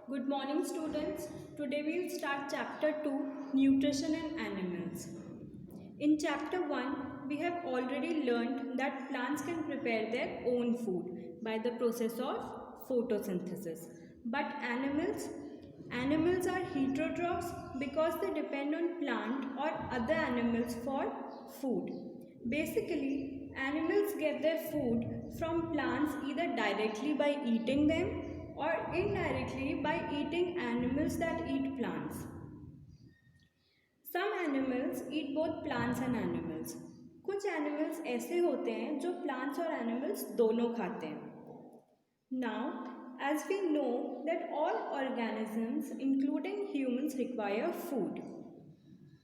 Good morning, students. Today we'll start chapter 2, Nutrition in Animals. In chapter 1, we have already learned that plants can prepare their own food by the process of photosynthesis. But animals are heterotrophs because they depend on plant or other animals for food. Basically, animals get their food from plants either directly by eating them or indirectly by eating animals that eat plants. Some animals eat both plants and animals. कुछ animals ऐसे होते हैं जो plants और animals दोनों खाते हैं. Now, as we know that all organisms, including humans, require food.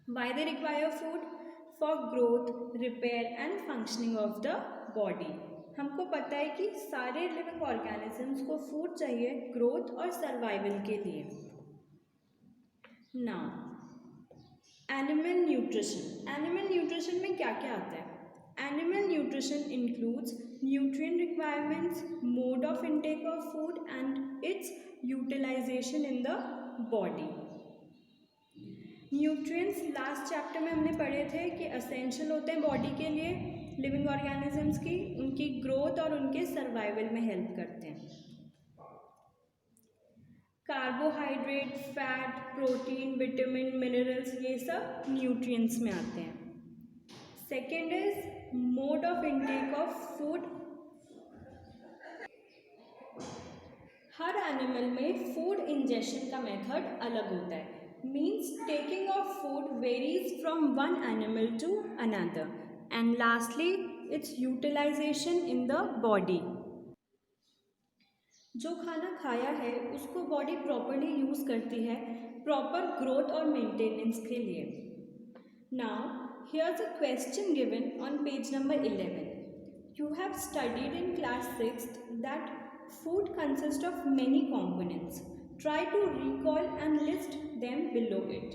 Why they require food? For growth, repair and functioning of the body. हमको पता है कि सारे लिविंग ऑर्गेनिजम्स को फूड चाहिए ग्रोथ और सर्वाइवल के लिए. नाउ एनिमल न्यूट्रिशन में क्या क्या आता है? Animal nutrition includes nutrient requirements, mode of intake of food and its utilisation in the body. Nutrients last chapter में हमने पढ़े थे कि असेंशियल होते हैं बॉडी के लिए लिविंग ऑर्गेनिजम्स की, उनकी ग्रोथ और उनके सर्वाइवल में हेल्प करते हैं. Carbohydrate, fat, protein, vitamin, minerals, ये सब न्यूट्रिएंट्स में आते हैं. Second is mode of intake of food. Her animal में फूड इंजेशन का मेथड अलग होता है. Means taking of food varies from one animal to another. And lastly, its utilization in the body. जो खाना खाया है उसको बॉडी प्रॉपरली यूज़ करती है प्रॉपर ग्रोथ और मेंटेनेंस के लिए. Now here's a question given on page number 11. You have studied in class 6th that food consists of many components. Try to recall and list them below it.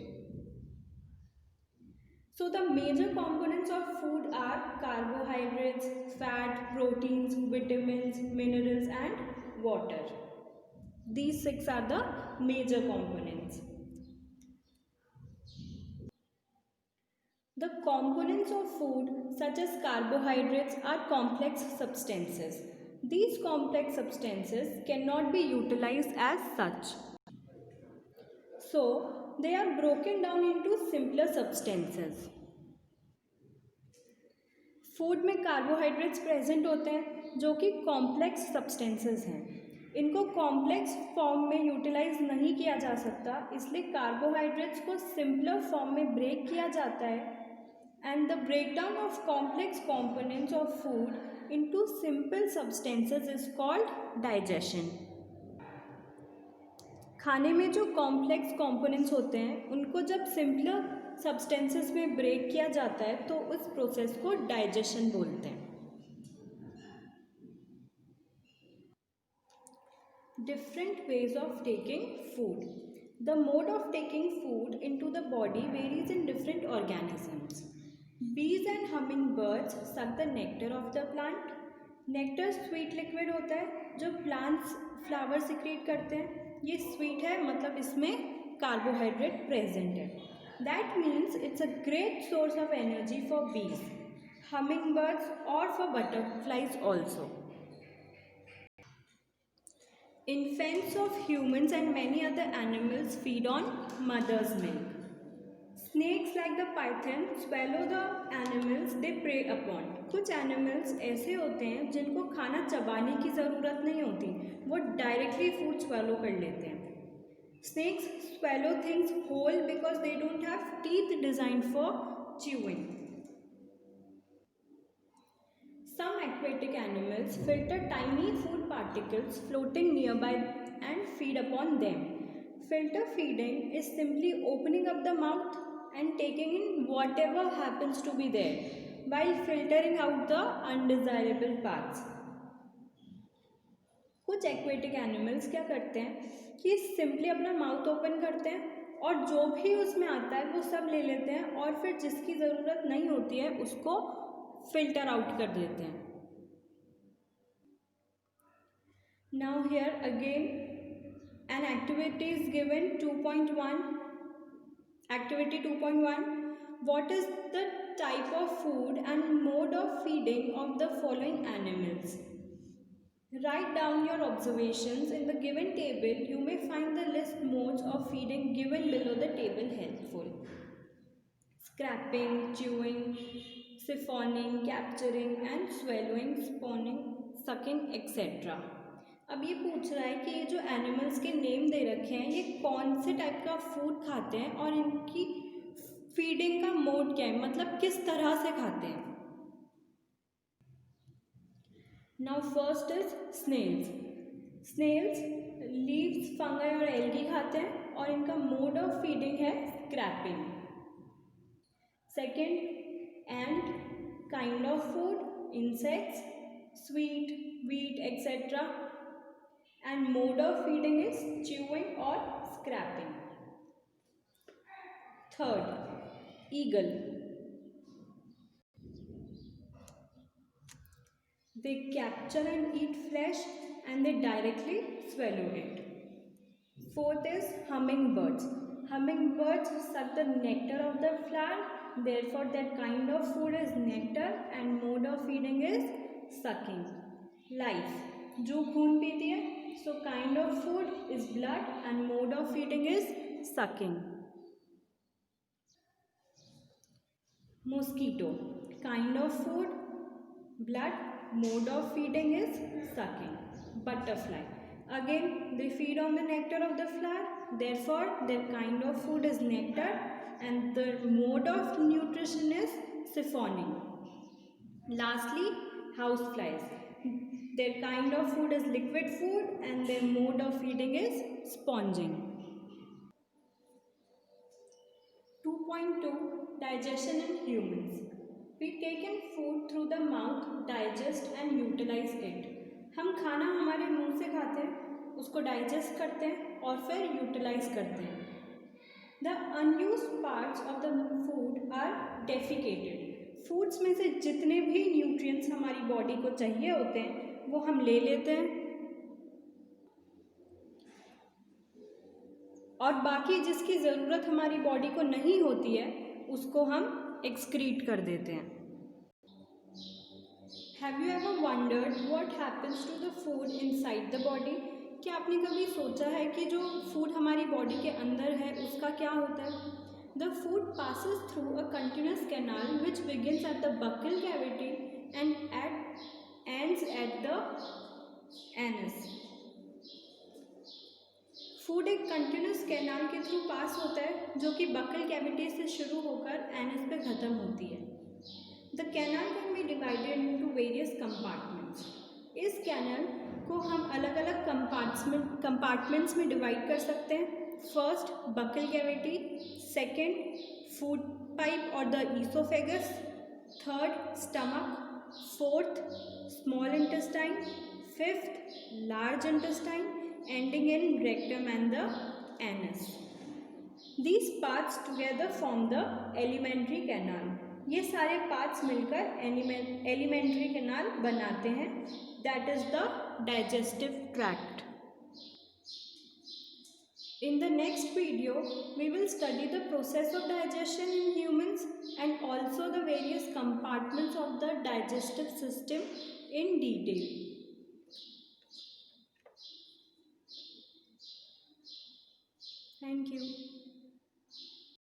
So the major components of food are carbohydrates, fat, proteins, vitamins, minerals and water. These 6 are the major components. The components of food such as carbohydrates are complex substances. These complex substances cannot be utilized as such. So, they are broken down into simpler substances. Food में carbohydrates present होते हैं जो कि complex substances हैं. इनको complex form में utilise नहीं किया जा सकता, इसलिए कार्बोहाइड्रेट्स को सिंपलर फॉर्म में ब्रेक किया जाता है. And the breakdown of complex components of food into simple substances is called digestion. खाने में जो कॉम्प्लेक्स कंपोनेंट्स होते हैं उनको जब सिंपलर सब्सटेंसेस में ब्रेक किया जाता है तो उस प्रोसेस को डाइजेशन बोलते हैं. Different ways of taking food. The mode of taking food into the body varies in different organisms. बीज and humming birds suck the nectar of the plant. Nectar sweet liquid होता है जो plants flower secrete करते हैं. ये sweet है मतलब इसमें कार्बोहाइड्रेट प्रेजेंट है. That means it's a great source of energy for बीज, हमिंग बर्ड्स और for butterflies also. Infants of humans and many other animals feed on mother's milk. Snakes like the python swallow the animals they prey upon. कुछ animals ऐसे होते हैं जिनको खाना चबाने की ज़रूरत नहीं होती, वो डायरेक्टली फूड swallow कर लेते हैं. Snakes swallow things whole because they don't have teeth designed for chewing. Some aquatic animals filter tiny food particles floating nearby and feed upon them. Filter feeding is simply opening up the mouth and taking in whatever happens to be there while filtering out the undesirable parts. कुछ aquatic animals क्या करते हैं कि simply अपना mouth open करते हैं और जो भी उसमें आता है वो सब ले लेते हैं और फिर जिसकी ज़रूरत नहीं होती है उसको फिल्टर आउट कर देते हैं. Now here again An activity is given 2.1. Activity 2.1. What is the type of food and mode of feeding of the following animals? Write down your observations in the given table. You may find the list modes of feeding given below the table helpful. Scraping, chewing, siphoning, capturing and swallowing, spawning, sucking, etc. अब ये पूछ रहा है कि ये जो animals के name दे रखे हैं ये कौन से टाइप का फूड खाते हैं और इनकी फीडिंग का मोड क्या है, मतलब किस तरह से खाते हैं. Now first is snails. Snails leaves, fungi और एल्गी खाते हैं और इनका मोड ऑफ फीडिंग है scraping. Second, and kind of food insects, sweet, wheat, etc. And mode of feeding is chewing or scraping. Third, eagle. They capture and eat flesh and they directly swallow it. Fourth is hummingbirds. Hummingbirds suck the nectar of the flower, therefore their kind of food is nectar and mode of feeding is sucking. Life. जू खून पीती है, so kind of food is blood and mode of feeding is sucking. Mosquito. Kind of food blood, mode of feeding is sucking. Butterfly. Again they feed on the nectar of the flower, therefore their kind of food is nectar and the mode of nutrition is siphoning. Lastly, houseflies. Their kind of food is liquid food and their mode of feeding is sponging. 2.2 Digestion in humans. We take in food through the mouth, digest and utilize it. हम खाना हमारे मुंह से खाते हैं, उसको digest करते हैं और फिर यूटिलाइज करते हैं. The unused parts of the food are defecated. Foods में से जितने भी न्यूट्रिएंट्स हमारी बॉडी को चाहिए होते हैं वो हम ले लेते हैं और बाकी जिसकी ज़रूरत हमारी बॉडी को नहीं होती है उसको हम एक्सक्रीट कर देते हैं. Have you ever wondered what happens to the food inside the body? क्या आपने कभी सोचा है कि जो फूड हमारी बॉडी के अंदर है उसका क्या होता है? The food passes through a continuous canal which begins at the buccal cavity and ends at the anus. Food एक कंटिन्यूस कैनाल के थ्रू पास होता है जो कि बकल कैविटी से शुरू होकर एनस पे ख़त्म होती है. The canal can be divided into various compartments. इस कैनाल को हम अलग अलग कंपार्टमेंट्स में डिवाइड कर सकते हैं. First, buccal cavity. Second, food pipe और the oesophagus. Third, stomach. Fourth, small intestine. Fifth, large intestine ending in rectum and the anus. These parts together form the alimentary canal. ये सारे parts मिलकर alimentary canal बनाते हैं, that is the digestive tract. In the next video, we will study the process of digestion in humans and also the various compartments of the digestive system in detail. Thank you.